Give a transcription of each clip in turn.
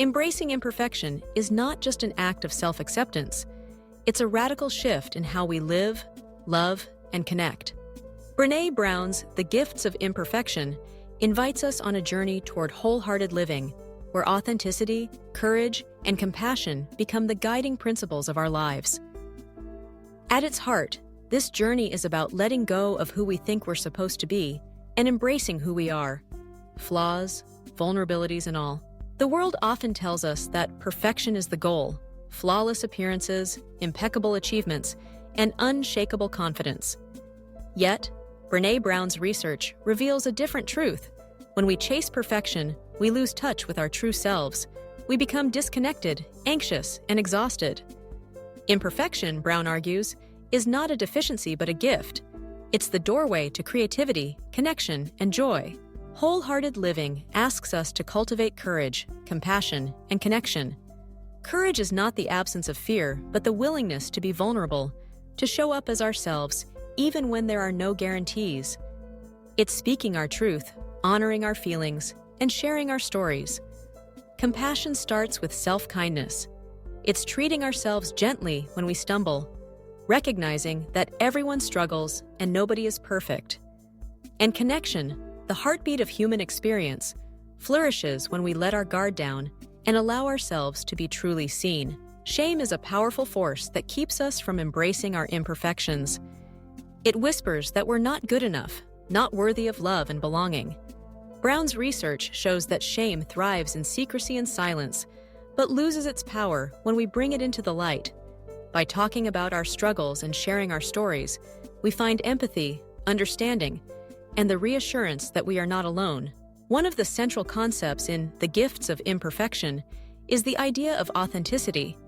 Embracing imperfection is not just an act of self-acceptance, it's a radical shift in how we live, love, and connect. Brené Brown's The Gifts of Imperfection invites us on a journey toward wholehearted living, where authenticity, courage, and compassion become the guiding principles of our lives. At its heart, this journey is about letting go of who we think we're supposed to be and embracing who we are, flaws, vulnerabilities, and all. The world often tells us that perfection is the goal, flawless appearances, impeccable achievements, and unshakable confidence. Yet, Brené Brown's research reveals a different truth. When we chase perfection, we lose touch with our true selves. We become disconnected, anxious, and exhausted. Imperfection, Brown argues, is not a deficiency but a gift. It's the doorway to creativity, connection, and joy. Wholehearted living asks us to cultivate courage, compassion, and connection. Courage is not the absence of fear, but the willingness to be vulnerable, to show up as ourselves, even when there are no guarantees. It's speaking our truth, honoring our feelings, and sharing our stories. Compassion starts with self-kindness. It's treating ourselves gently when we stumble, recognizing that everyone struggles and nobody is perfect. And connection, the heartbeat of human experience, flourishes when we let our guard down and allow ourselves to be truly seen. Shame is a powerful force that keeps us from embracing our imperfections. It whispers that we're not good enough, not worthy of love and belonging. Brown's research shows that shame thrives in secrecy and silence, but loses its power when we bring it into the light. By talking about our struggles and sharing our stories, we find empathy, understanding, and the reassurance that we are not alone. One of the central concepts in The Gifts of Imperfection is the idea of authenticity.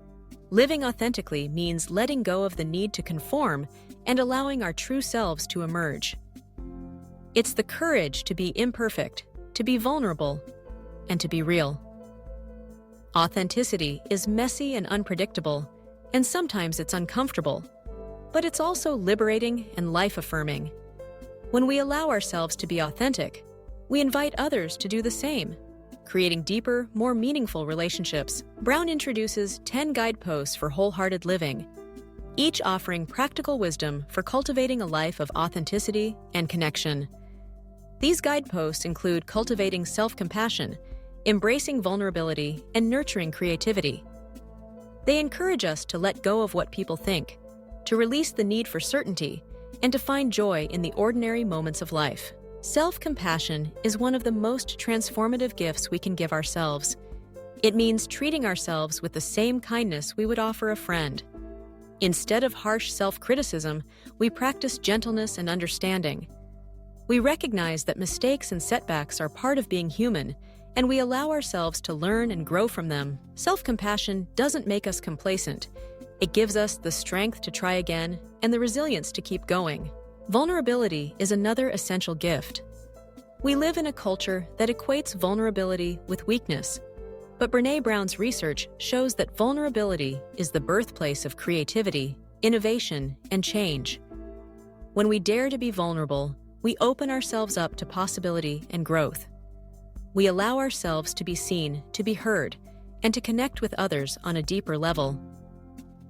Living authentically means letting go of the need to conform and allowing our true selves to emerge. It's the courage to be imperfect, to be vulnerable, and to be real. Authenticity is messy and unpredictable, and sometimes it's uncomfortable, but it's also liberating and life-affirming. When we allow ourselves to be authentic, we invite others to do the same, creating deeper, more meaningful relationships. Brown introduces 10 guideposts for wholehearted living, each offering practical wisdom for cultivating a life of authenticity and connection. These guideposts include cultivating self-compassion, embracing vulnerability, and nurturing creativity. They encourage us to let go of what people think, to release the need for certainty, and to find joy in the ordinary moments of life. Self-compassion is one of the most transformative gifts we can give ourselves. It means treating ourselves with the same kindness we would offer a friend. Instead of harsh self-criticism, we practice gentleness and understanding. We recognize that mistakes and setbacks are part of being human, and we allow ourselves to learn and grow from them. Self-compassion doesn't make us complacent. It gives us the strength to try again and the resilience to keep going. Vulnerability is another essential gift. We live in a culture that equates vulnerability with weakness, but Brené Brown's research shows that vulnerability is the birthplace of creativity, innovation, and change. When we dare to be vulnerable, we open ourselves up to possibility and growth. We allow ourselves to be seen, to be heard, and to connect with others on a deeper level.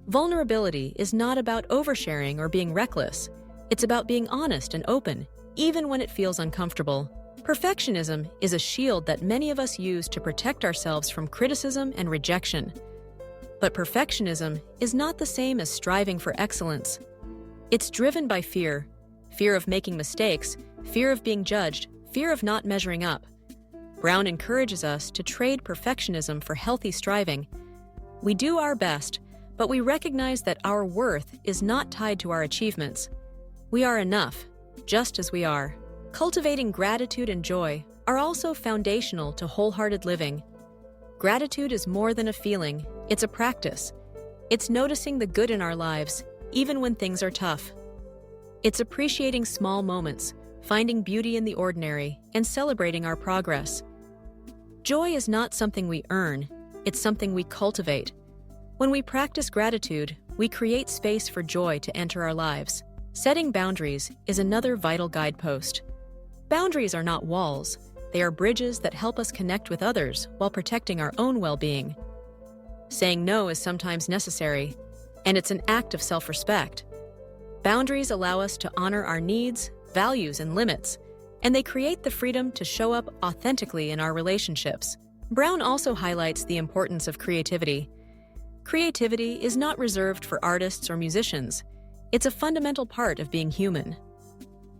Vulnerability is not about oversharing or being reckless. It's about being honest and open, even when it feels uncomfortable. Perfectionism is a shield that many of us use to protect ourselves from criticism and rejection. But perfectionism is not the same as striving for excellence. It's driven by fear of making mistakes, fear of being judged, fear of not measuring up. Brown encourages us to trade perfectionism for healthy striving. We do our best, but we recognize that our worth is not tied to our achievements. We are enough, just as we are. Cultivating gratitude and joy are also foundational to wholehearted living. Gratitude is more than a feeling, it's a practice. It's noticing the good in our lives, even when things are tough. It's appreciating small moments, finding beauty in the ordinary, and celebrating our progress. Joy is not something we earn, it's something we cultivate. When we practice gratitude, we create space for joy to enter our lives. Setting boundaries is another vital guidepost. Boundaries are not walls, they are bridges that help us connect with others while protecting our own well-being. Saying no is sometimes necessary, and it's an act of self-respect. Boundaries allow us to honor our needs, values, and limits, and they create the freedom to show up authentically in our relationships. Brown also highlights the importance of creativity. Creativity is not reserved for artists or musicians. It's a fundamental part of being human.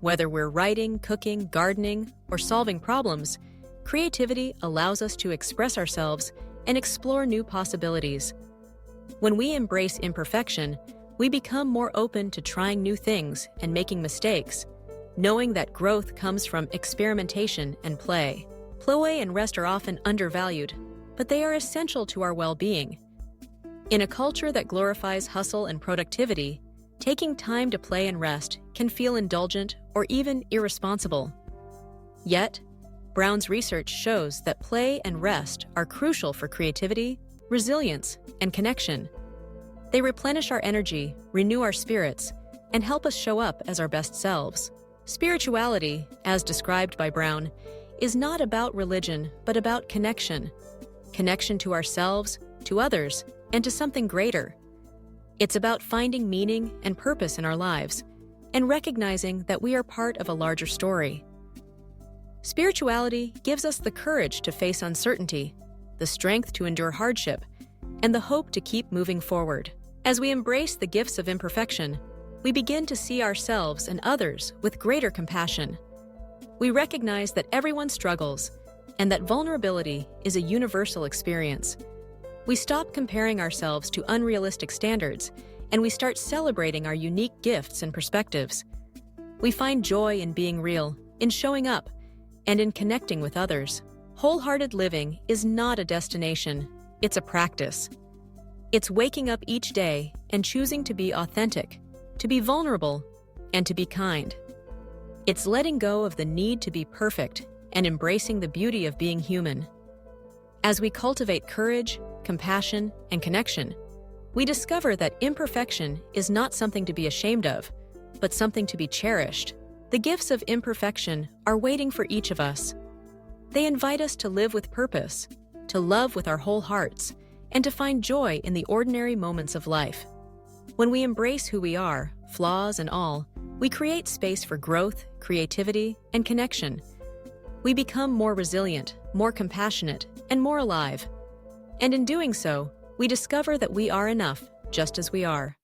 Whether we're writing, cooking, gardening, or solving problems, creativity allows us to express ourselves and explore new possibilities. When we embrace imperfection, we become more open to trying new things and making mistakes, knowing that growth comes from experimentation and play. Play and rest are often undervalued, but they are essential to our well-being. In a culture that glorifies hustle and productivity, taking time to play and rest can feel indulgent or even irresponsible. Yet, Brown's research shows that play and rest are crucial for creativity, resilience, and connection. They replenish our energy, renew our spirits, and help us show up as our best selves. Spirituality, as described by Brown, is not about religion, but about connection. Connection to ourselves, to others, and to something greater. It's about finding meaning and purpose in our lives, and recognizing that we are part of a larger story. Spirituality gives us the courage to face uncertainty, the strength to endure hardship, and the hope to keep moving forward. As we embrace the gifts of imperfection, we begin to see ourselves and others with greater compassion. We recognize that everyone struggles, and that vulnerability is a universal experience. We stop comparing ourselves to unrealistic standards, and we start celebrating our unique gifts and perspectives. We find joy in being real, in showing up, and in connecting with others. Wholehearted living is not a destination, it's a practice. It's waking up each day and choosing to be authentic, to be vulnerable, and to be kind. It's letting go of the need to be perfect and embracing the beauty of being human. As we cultivate courage, compassion, and connection, we discover that imperfection is not something to be ashamed of, but something to be cherished. The gifts of imperfection are waiting for each of us. They invite us to live with purpose, to love with our whole hearts, and to find joy in the ordinary moments of life. When we embrace who we are, flaws and all, we create space for growth, creativity, and connection. We become more resilient, more compassionate, and more alive. And in doing so, we discover that we are enough just as we are.